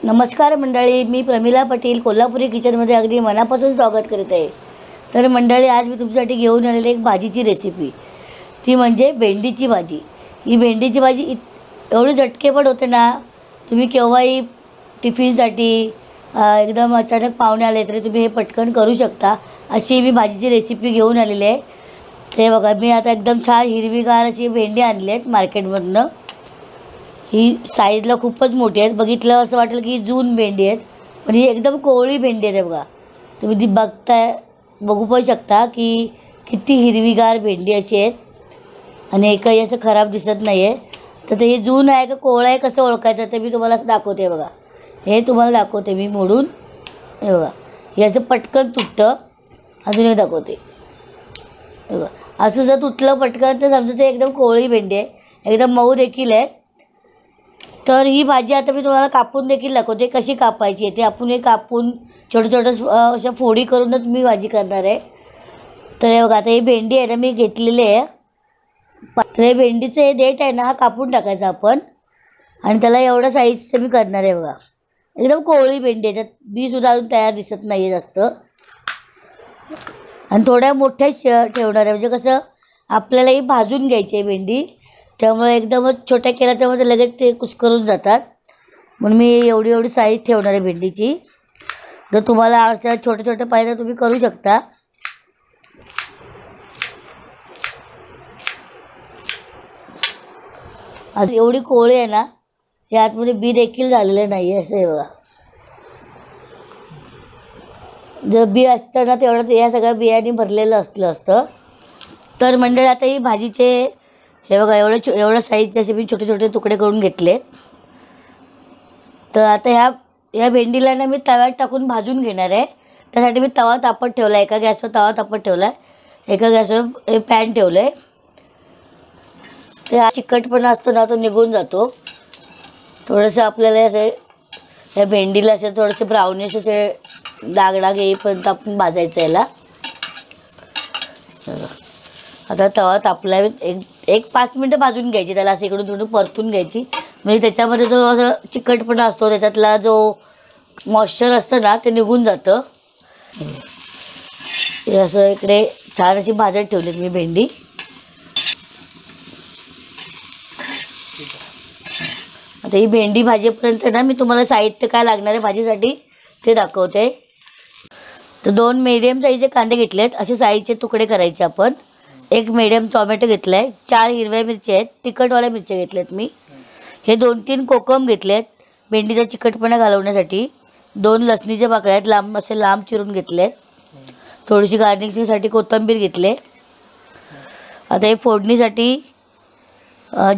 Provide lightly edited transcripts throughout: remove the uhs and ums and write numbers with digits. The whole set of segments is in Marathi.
नमस्कार मंडळी, मी प्रमिला पाटील कोल्हापुरी किचनमध्ये अगदी मनापासून स्वागत करत आहे। तर मंडळी, आज मी तुमच्यासाठी घेऊन आलेले एक भाजीची रेसिपी, ती म्हणजे भेंडीची भाजी। ही भेंडीची भाजी एवढी झटकेपट होते ना, तुम्ही केव्हाही टिफिनसाठी एकदम अचानक पाहुणे आले तरी तुम्ही हे पटकन करू शकता, अशी मी भाजीची रेसिपी घेऊन आलेली आहे। ते बघा, मी आता एकदम छान हिरवीगार अशी भेंडी आणली आहेत मार्केटमधनं। ही साईजला खूपच मोठी आहेत, बघितलं असं वाटेल की जून भेंडी आहेत, पण ही एकदम कोवळी भेंडी आहे। बघा, तुम्ही ती बघू पण शकता की किती हिरवीगार भेंडी अशी आहेत आणि एकही असं खराब दिसत नाही आहे। तर ते जून आहे का कोवळं आहे कसं ओळखायचं ते मी तुम्हाला दाखवते। बघा, हे तुम्हाला दाखवते मी मोडून। हे बघा, हे असं पटकन तुटतं। अजून एक दाखवते। हे बघा, असं जर तुटलं पटकन तर समजा ते एकदम कोवळी भेंडी आहे, एकदम मऊ देखील आहे। तर ही भाजी आता मी तुम्हाला कापून देखील दाखवते कशी कापायची आहे। ते आपण हे कापून छोटे छोटे अशा फोडी करूनच मी भाजी करणार आहे। तर हे बघा, आता ही भेंडी आहे ना मी घेतलेली आहे। तर हे भेंडीचं हे देठ आहे ना, हा कापून टाकायचा आपण आणि त्याला एवढा साईजचं मी करणार आहे। बघा, एकदम कोवळी भेंडी आहे, त्यात बीसुद्धा अजून तयार दिसत नाही आहे जास्त। आणि थोड्या मोठ्या ठेवणार आहे, म्हणजे कसं आपल्यालाही भाजून घ्यायची आहे भेंडी, त्यामुळे एकदमच छोट्या केल्या त्यामुळे लगेच ते कुस्करून जातात, म्हणून मी एवढी साईज ठेवणार आहे भेंडीची। जर तुम्हाला अशा छोटे छोटे पाहिजे तर तुम्ही करू शकता। आता एवढी कोवळी आहे ना, हे आतमध्ये बी देखील झालेलं नाही आहे, असं आहे बघा। जर बी असतं ना तेवढं या सगळ्या बियांनी भरलेलं असतं। तर मंडळी, आता ही भाजीचे हे बघा एवढं साईजचे असे मी छोटे छोटे तुकडे करून घेतले। तर आता ह्या भेंडीला ना मी तव्यात टाकून भाजून घेणार आहे। त्यासाठी मी तवा तापत ठेवला आहे, एका गॅसवर तवा तापत ठेवला आहे, एका गॅसवर हे पॅन ठेवलं आहे। ते हा चिकटपणा असतो ना तो निघून जातो। थोडंसं आपल्याला असे या भेंडीला असे थोडेसे ब्राउनिश असे डाग येईपर्यंत आपण भाजायचं याला। आता तवा तापला आहे, एक 5 मिनटं भाजून घ्यायची त्याला, असं इकडून तिकडून परतून घ्यायची, म्हणजे त्याच्यामध्ये जो असं चिकटपणा असतो त्याच्यातला जो मॉइश्चर असतं ना ते निघून जातं। हे असं इकडे छान अशी भाजत ठेवली मी भेंडी। आता ही भेंडी भाजीपर्यंत ना मी तुम्हाला साहित्य काय लागणार आहे भाजीसाठी ते दाखवते। तर 2 मीडियम साईजचे कांदे घेतलेत, असे साईजचे तुकडे करायचे आपण। एक मीडियम टोमॅटो घेतला आहे, 4 हिरव्या मिरच्या आहेत, तिखटवाल्या मिरच्या घेतल्यात मी। हे 2-3 कोकम घेतलेत भेंडीचा चिकटपणा घालवण्यासाठी। 2 लसणीच्या पाकळ्या आहेत, लांब चिरून घेतलेत। थोडीशी गार्निशिंगसाठी कोथिंबीर घेतले। आता हे फोडणीसाठी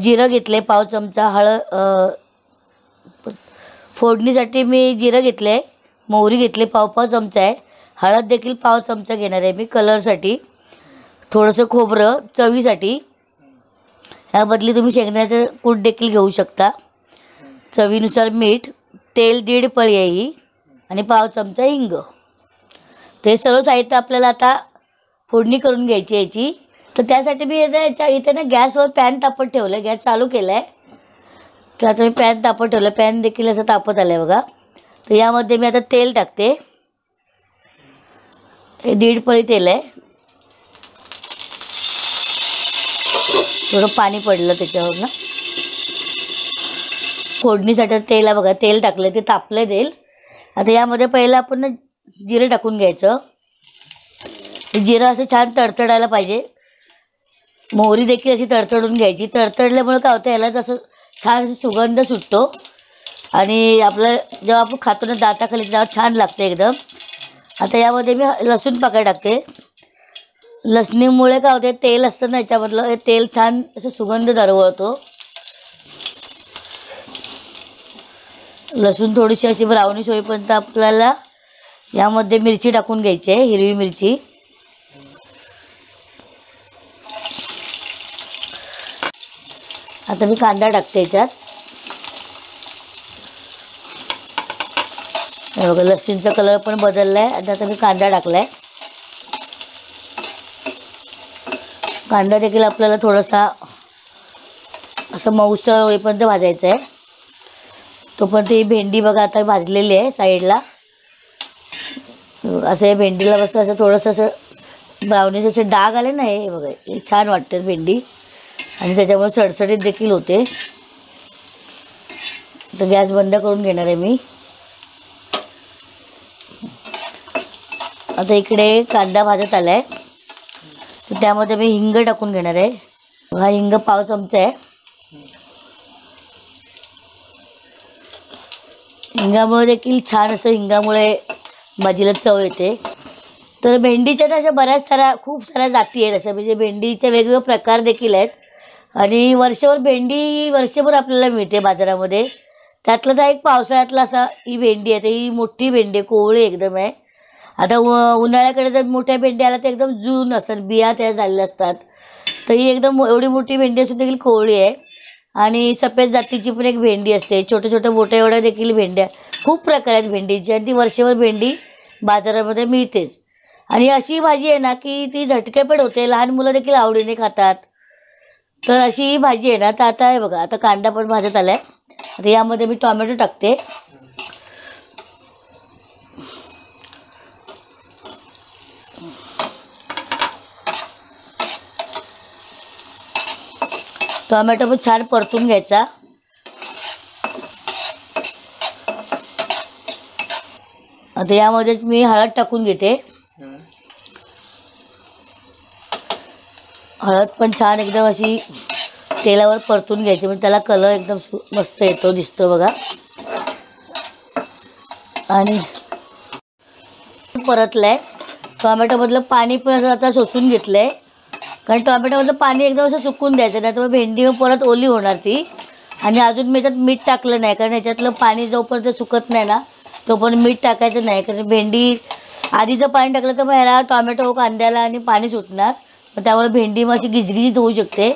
जिरं घेतले, पाव चमचा फोडणीसाठी मी जिरं घेतले, मोहरी घेतली पाव चमचा आहे, हळद देखील पाव चमचा घेणार आहे मी कलरसाठी। थोडंसं खोबरं चवीसाठी, ह्या बदली तुम्ही शेंगदाण्याचं कूट देखील घेऊ शकता। चवीनुसार मीठ, तेल 1.5 पळी आहे ही, आणि पाव चमचा हिंग। ते सर्व साहित्य आपल्याला आता फोडणी करून घ्यायची याची। तर त्यासाठी मी इथे ना गॅसवर पॅन तापत ठेवलं आहे, गॅस चालू केला आहे। तर आता मी पॅन तापत ठेवलं, पॅन देखील असं तापत आलं आहे बघा। तर यामध्ये मी आता तेल टाकते, हे 1.5 पळी तेल आहे। थोडं पाणी पडलं त्याच्यावर ना। फोडणीसाठी तेल आहे बघा, तेल टाकलं, ते तापलं तेल। आता यामध्ये पहिलं आपण ना जिरं टाकून घ्यायचं। जिरं असं छान तडतडायला पाहिजे, मोहरी देखील अशी तडतडून घ्यायची। तडतडल्यामुळे काय होतं, याला जसं छान असं सुगंध सुटतो आणि आपलं जेव्हा आपण खातो ना दाताखाली तेव्हा छान लागतं एकदम। आता यामध्ये मी लसूण पाकळ्या टाकते। लसणीमुळे काय होते, तेल असतं ना याच्यामधलं, हे तेल छान असं सुगंध दरवळतो। लसूण थोडीशी अशी ब्राउनिश होईपर्यंत आपल्याला यामध्ये मिरची टाकून घ्यायची आहे, हिरवी मिरची। आता मी कांदा टाकते याच्यात। हे बघा, लसूणचा कलर पण बदलला आहे। आता मी कांदा टाकला आहे। कांदा देखील आपल्याला थोडासा असं मऊसर होईपर्यंत भाजायचं आहे। तोपर्यंत ही भेंडी बघा आता भाजलेली आहे साईडला. असं हे भेंडीला मस्त असं थोडंसं असं ब्राउनिश असे डाग आले ना, हे बघा हे छान वाटते भेंडी आणि त्याच्यामुळे सडसडीत देखील होते. तर गॅस बंद करून घेणार आहे मी. आता इकडे कांदा भाजत आला आहे, तर त्यामध्ये मी हिंग टाकून घेणार आहे. हा हिंग पाव चमचा आहे. हिंगामुळे देखील छान असं हिंगामुळे भाजीला चव येते. तर भेंडीच्या तर अशा बऱ्याच साऱ्या खूप साऱ्या जाती आहेत अशा, म्हणजे भेंडीचे वेगवेगळे प्रकार देखील आहेत. आणि वर्षभर भेंडी वर्षभर आपल्याला मिळते बाजारामध्ये. त्यातलाच एक पावसाळ्यातला असा ही भेंडी आहे. तर ही मोठी भेंडी कोवळी एकदम आहे. आता उन्हाळ्याकडे जर मोठ्या भेंड्या आल्या तर एकदम जून असतात, बिया त्या झालेल्या असतात. तर ही एकदम एवढी मोठी भेंडी असून देखील कोवळी आहे. आणि सफेद जातीची पण एक भेंडी असते, छोटे छोटे मोठ्या एवढ्या देखील भेंड्या. खूप प्रकार आहेत भेंडीचे आणि ती वर्षभर भेंडी बाजारामध्ये मिळतेच. आणि अशी भाजी आहे ना की ती झटकेपट होते, लहान मुलं देखील आवडीने खातात. तर अशी ही भाजी आहे ना. तर आता आहे बघा, आता कांदा पण भाजत आला आहे. आता यामध्ये मी टोमॅटो टाकते. टोमॅटो पण छान परतून घ्यायचा. आता यामध्येच मी हळद टाकून घेते. हळद पण छान एकदम अशी तेलावर परतून घ्यायची, म्हणजे त्याला कलर एकदम मस्त येतो, दिसतो बघा. आणि परतलं आहे. टोमॅटोमधलं पाणी पण असं आता शोषून घेतलं आहे, कारण टोमॅटोमधलं पाणी एकदम असं सुकून द्यायचं, नाही तर भेंडी परत ओली होणार ती. आणि अजून मी याच्यात मीठ टाकलं नाही, कारण ह्याच्यातलं पाणी जोपर्यंत सुकत नाही ना तोपर्यंत मीठ टाकायचं नाही. कारण भेंडी आधी जर पाणी टाकलं तर मग ह्याला टोमॅटो कांद्याला आणि पाणी सुटणार, मग त्यामुळे भेंडी मग अशी गिजगिजीत होऊ शकते.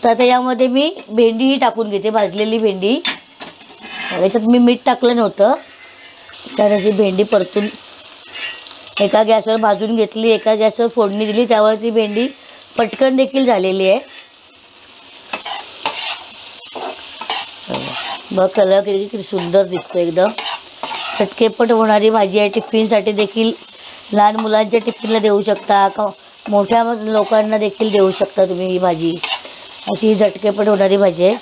तर आता यामध्ये मी भेंडी ही टाकून घेते, भाजलेली भेंडी. याच्यात मी मीठ टाकलं नव्हतं, तर अशी भेंडी परतून एका गॅसवर भाजून घेतली, एका गॅसवर फोडणी दिली, त्यावर ती भेंडी पटकन देखील झालेली आहे. बघ कलर किती सुंदर दिसतो, एकदम चटकेपट होणारी भाजी आहे. टिफिनसाठी देखील लहान मुलांच्या टिफिनला देऊ शकता, का मोठ्या लोकांना देखील देऊ शकता तुम्ही. ही भाजी अशी झटकेपट होणारी भाजी आहे.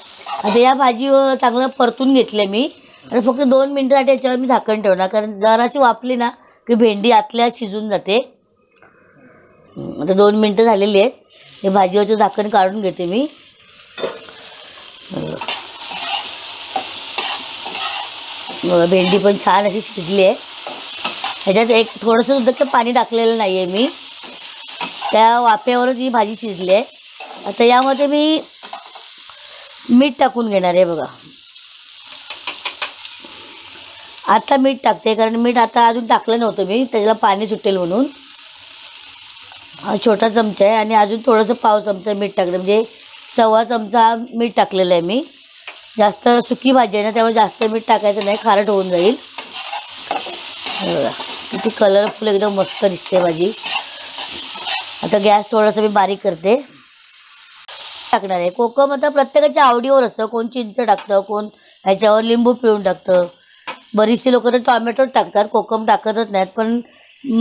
आता या भाजीवर चांगलं परतून घेतलं मी. आणि फक्त 2 मिनटासाठी याच्यावर मी झाकण ठेवणार, कारण जराशी वाफली ना की भेंडी आतल्या शिजून जाते. आता 2 मिनटं झालेली आहेत. हे भाजीवरचं झाकण काढून घेते मी. भेंडी पण छान अशी शिजली आहे. ह्याच्यात एक थोडंसं सुद्धा पाणी टाकलेलं नाही आहे मी, त्या वाफेवरच ही भाजी शिजली आहे. आता यामध्ये मी मीठ टाकून घेणार आहे बघा. आता मीठ टाकते, कारण मीठ आता अजून टाकलं नव्हतं मी, त्याला पाणी सुटेल म्हणून. हा छोटा चमचा आहे आणि अजून थोडंसं पाव चमचा मीठ टाकलं, म्हणजे 1/4 चमचा मीठ टाकलेलं आहे मी. जास्त सुकी भाजी आहे ना, त्यामुळे जास्त मीठ टाकायचं नाही, खारट होऊन जाईल. बघा किती कलरफुल एकदम मस्त दिसते भाजी. आता गॅस थोडासा मी बारीक करते. टाकणार आहे कोकम. आता प्रत्येकाच्या आवडीवर असतं, कोण चिंच टाकतं, कोण ह्याच्यावर लिंबू पिळून टाकतं. बरीचशी लोकं तर टोमॅटो टाकतात, कोकम टाकतच नाहीत. पण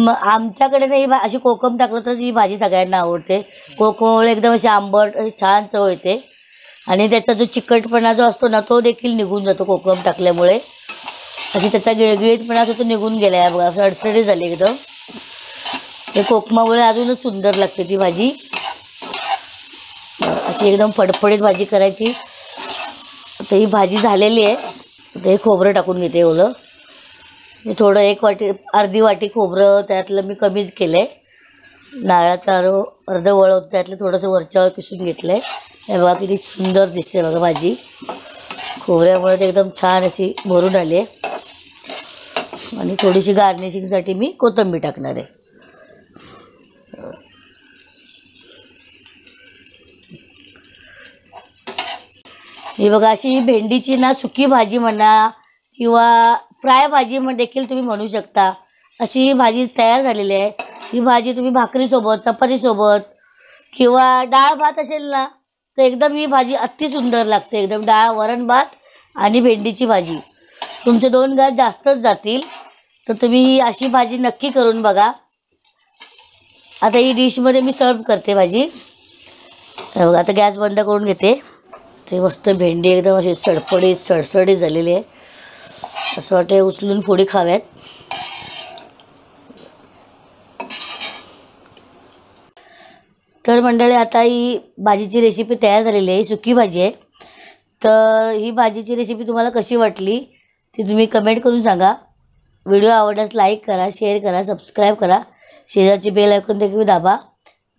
आमच्याकडे नाही, अशी कोकम टाकलं तर ही भाजी सगळ्यांना आवडते. कोकममुळे एकदम अशी आंबट छान चव येते आणि त्याचा जो चिकटपणा जो असतो ना तो देखील निघून जातो कोकम टाकल्यामुळे. अशी त्याचा गिळगिळीतपणा असं तो निघून गेला आहे बघा, सडसडी झाली एकदम. ते कोकमामुळे अजूनच सुंदर लागते ती भाजी. अशी एकदम फडफडीत भाजी करायची. आता ही भाजी झालेली आहे. आता हे खोबरं टाकून घेते ओलं. मी थोडं 1 वाटी अर्धी वाटी खोबरं त्यातलं मी कमीच केलं आहे. नारळाचं अर्ध वळ त्यातलं थोडंसं वरच्यावर किसून घेतलं आहे. हे बघा किती सुंदर दिसते बघा भाजी. खोबऱ्यामुळे ते एकदम छान अशी भरून आली आहे. आणि थोडीशी गार्निशिंगसाठी मी कोथिंबीर टाकणार आहे. ही बघा अशी भेंडीची ना सुकी भाजी म्हणा किंवा फ्राय भाजी देखील तुम्ही म्हणू शकता. अशी ही भाजी तयार झालेली आहे. ही भाजी तुम्ही भाकरीसोबत, चपातीसोबत किंवा डाळ भात असेल ना तर एकदम ही भाजी अति सुंदर लागते. एकदम वरण भात आणि भेंडीची भाजी, तुमचे 2 घास जास्तच जातील. तर तुम्ही ही अशी भाजी नक्की करून बघा. आता ही डिशमध्ये मी सर्व करते भाजी. हे बघा, आता गॅस बंद करून घेते. ते मस्त भेंडी एकदम अशी सडसडीत झालेली आहे. असं वाटते उचलून फोडी खाव्यात. तर मंडळी, आता ही भाजीची रेसिपी तयार झालेली आहे. सुकी भाजी आहे. तर ही भाजीची रेसिपी तुम्हाला कशी वाटली ती तुम्ही कमेंट करून सांगा. व्हिडिओ आवडल्यास लाईक करा, शेअर करा, सबस्क्राईब करा. शेजारची बेल आयकॉन देखील दाबा.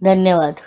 धन्यवाद.